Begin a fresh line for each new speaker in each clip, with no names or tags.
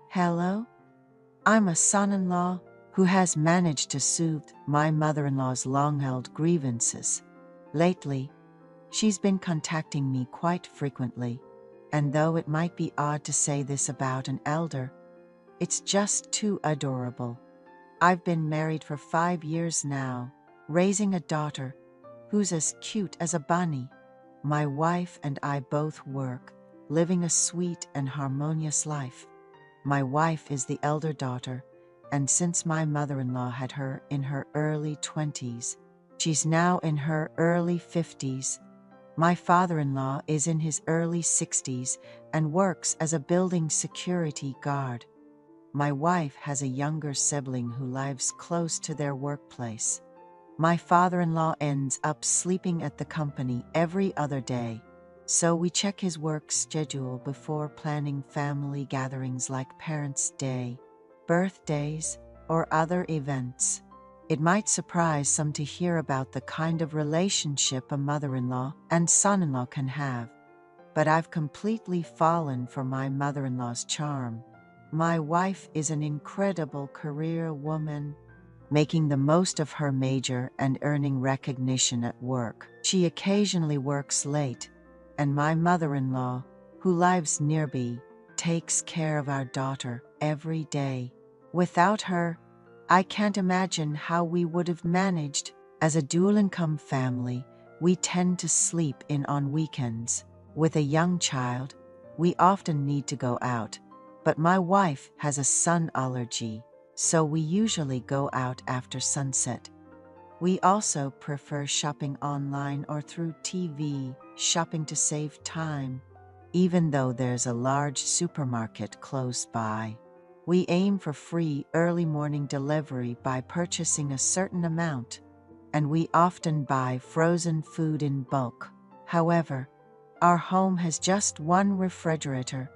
Hello? I'm a son-in-law who has managed to soothe my mother-in-law's long-held grievances. Lately, she's been contacting me quite frequently, and though it might be odd to say this about an elder, it's just too adorable. I've been married for 5 years now, raising a daughter who's as cute as a bunny. My wife and I both work, living a sweet and harmonious life. My wife is the elder daughter, and since my mother-in-law had her in her early 20s, she's now in her early 50s. My father-in-law is in his early 60s and works as a building security guard. My wife has a younger sibling who lives close to their workplace. My father-in-law ends up sleeping at the company every other day, so we check his work schedule before planning family gatherings like Parents' Day, birthdays, or other events. It might surprise some to hear about the kind of relationship a mother-in-law and son-in-law can have, but I've completely fallen for my mother-in-law's charm. My wife is an incredible career woman, making the most of her major and earning recognition at work. She occasionally works late, and my mother-in-law, who lives nearby, takes care of our daughter every day. Without her, I can't imagine how we would have managed. As a dual-income family, we tend to sleep in on weekends. With a young child, we often need to go out, but my wife has a sun allergy, so we usually go out after sunset. We also prefer shopping online or through TV shopping to save time, even though there's a large supermarket close by. We aim for free early morning delivery by purchasing a certain amount, and we often buy frozen food in bulk. However, our home has just one refrigerator,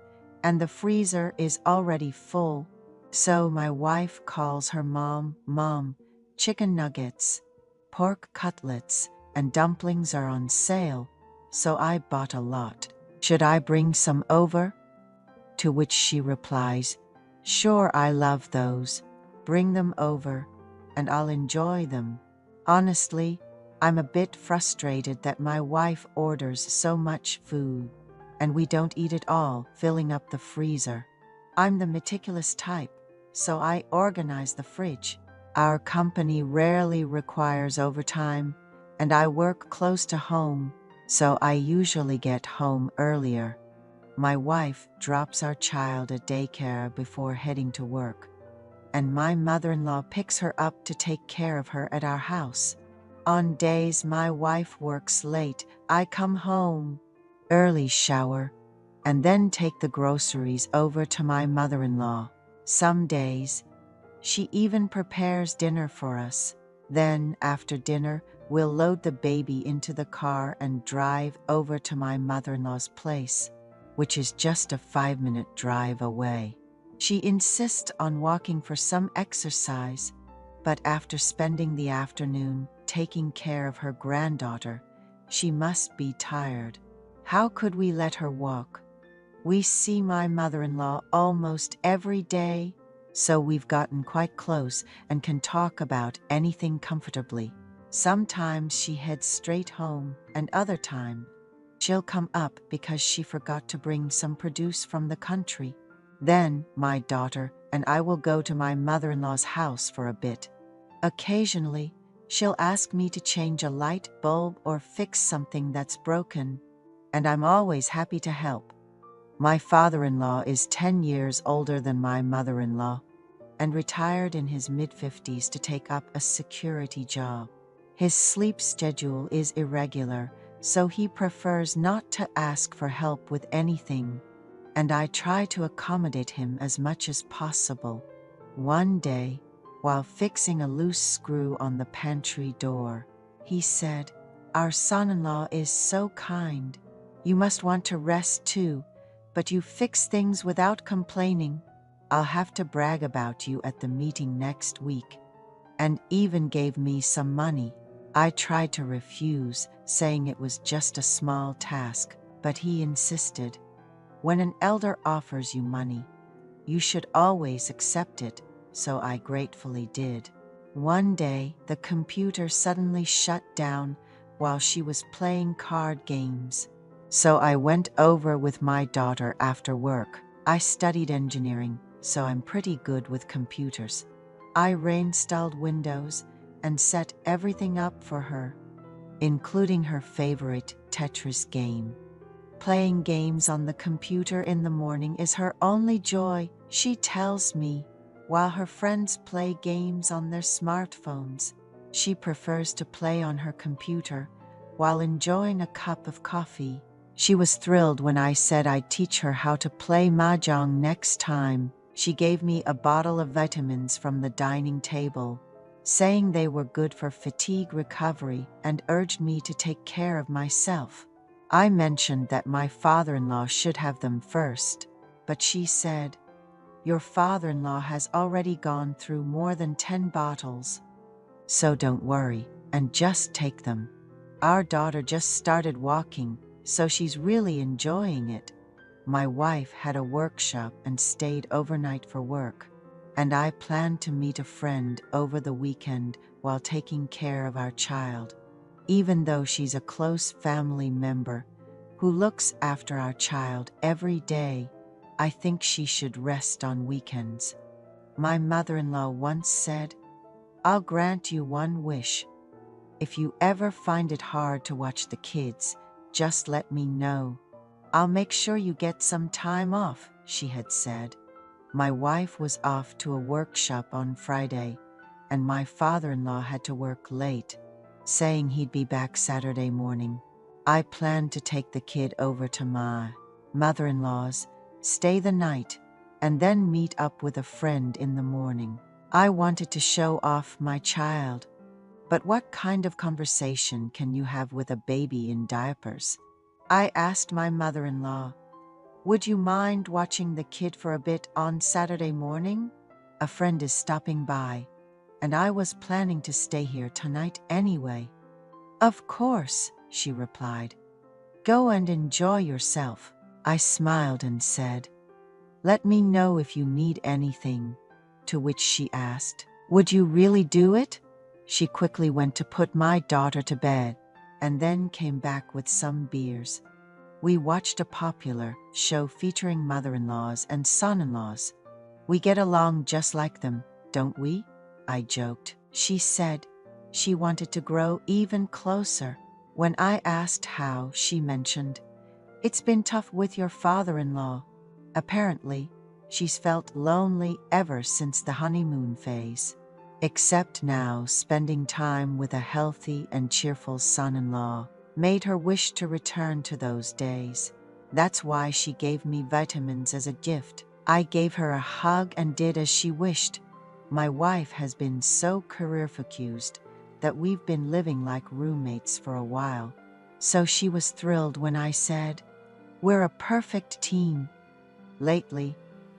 and the freezer is already full, so my wife calls her mom, chicken nuggets, pork cutlets, and dumplings are on sale, so I bought a lot. Should I bring some over? To which she replies, sure, I love those. Bring them over, and I'll enjoy them. Honestly, I'm a bit frustrated that my wife orders so much food, and we don't eat it all, filling up the freezer. I'm the meticulous type, so I organize the fridge. Our company rarely requires overtime, and I work close to home, so I usually get home earlier. My wife drops our child at daycare before heading to work, and my mother-in-law picks her up to take care of her at our house. On days my wife works late, I come home early, shower, and then take the groceries over to my mother-in-law. Some days, she even prepares dinner for us. Then, after dinner, we'll load the baby into the car and drive over to my mother-in-law's place, which is just a 5-minute drive away. She insists on walking for some exercise, but after spending the afternoon taking care of her granddaughter, she must be tired. How could we let her walk? We see my mother-in-law almost every day, so we've gotten quite close and can talk about anything comfortably. Sometimes she heads straight home, and other time, she'll come up because she forgot to bring some produce from the country. Then my daughter and I will go to my mother-in-law's house for a bit. Occasionally, she'll ask me to change a light bulb or fix something that's broken, and I'm always happy to help. My father-in-law is 10 years older than my mother-in-law and retired in his mid-50s to take up a security job. His sleep schedule is irregular, so he prefers not to ask for help with anything, and I try to accommodate him as much as possible. One day, while fixing a loose screw on the pantry door, he said, "Our son-in-law is so kind. You must want to rest too, but you fix things without complaining. I'll have to brag about you at the meeting next week," and even gave me some money. I tried to refuse, saying it was just a small task, but he insisted. When an elder offers you money, You should always accept it, so I gratefully did. One day, the computer suddenly shut down while she was playing card games. So I went over with my daughter after work. I studied engineering, so I'm pretty good with computers. I reinstalled Windows and set everything up for her, including her favorite Tetris game. Playing games on the computer in the morning is her only joy, she tells me, while her friends play games on their smartphones. She prefers to play on her computer while enjoying a cup of coffee. She was thrilled when I said I'd teach her how to play mahjong next time. She gave me a bottle of vitamins from the dining table, saying they were good for fatigue recovery, and urged me to take care of myself. I mentioned that my father-in-law should have them first, but she said, "Your father-in-law has already gone through more than 10 bottles, so don't worry and just take them." Our daughter just started walking, so she's really enjoying it. My wife had a workshop and stayed overnight for work, and I planned to meet a friend over the weekend while taking care of our child. Even though she's a close family member who looks after our child every day, I think she should rest on weekends. My mother-in-law once said, "I'll grant you one wish. If you ever find it hard to watch the kids, just let me know. I'll make sure you get some time off," she had said. My wife was off to a workshop on Friday, and my father-in-law had to work late, saying he'd be back Saturday morning. I planned to take the kid over to my mother-in-law's, stay the night, and then meet up with a friend in the morning. I wanted to show off my child. But what kind of conversation can you have with a baby in diapers? I asked my mother-in-law, "Would you mind watching the kid for a bit on Saturday morning? A friend is stopping by, and I was planning to stay here tonight anyway." "Of course," she replied. "Go and enjoy yourself." I smiled and said, "Let me know if you need anything," to which she asked, "Would you really do it?" She quickly went to put my daughter to bed and then came back with some beers. We watched a popular show featuring mother-in-laws and son-in-laws. "We get along just like them, don't we?" I joked. She said she wanted to grow even closer. When I asked how, she mentioned, "It's been tough with your father-in-law. Apparently, she's felt lonely ever since the honeymoon phase. Except now, spending time with a healthy and cheerful son-in-law made her wish to return to those days. That's why she gave me vitamins as a gift. I gave her a hug and did as she wished. My wife has been so career-focused that we've been living like roommates for a while. So she was thrilled when I said, "We're a perfect team." Lately,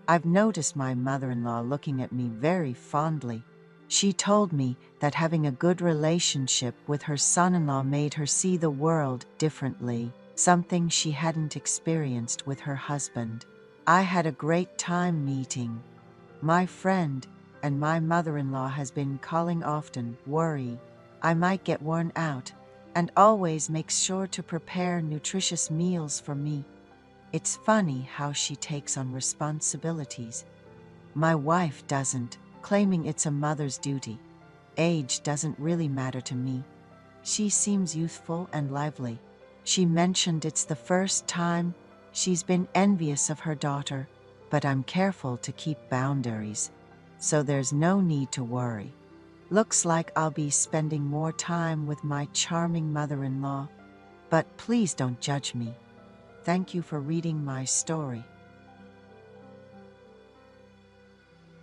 I've noticed my mother-in-law looking at me very fondly. She told me that having a good relationship with her son-in-law made her see the world differently, something she hadn't experienced with her husband. I had a great time meeting my friend, and my mother-in-law has been calling often, worry I might get worn out, and always makes sure to prepare nutritious meals for me. It's funny how she takes on responsibilities. My wife doesn't, claiming it's a mother's duty. Age doesn't really matter to me. She seems youthful and lively. She mentioned it's the first time she's been envious of her daughter, but I'm careful to keep boundaries, so there's no need to worry. Looks like I'll be spending more time with my charming mother-in-law, but please don't judge me. Thank you for reading my story.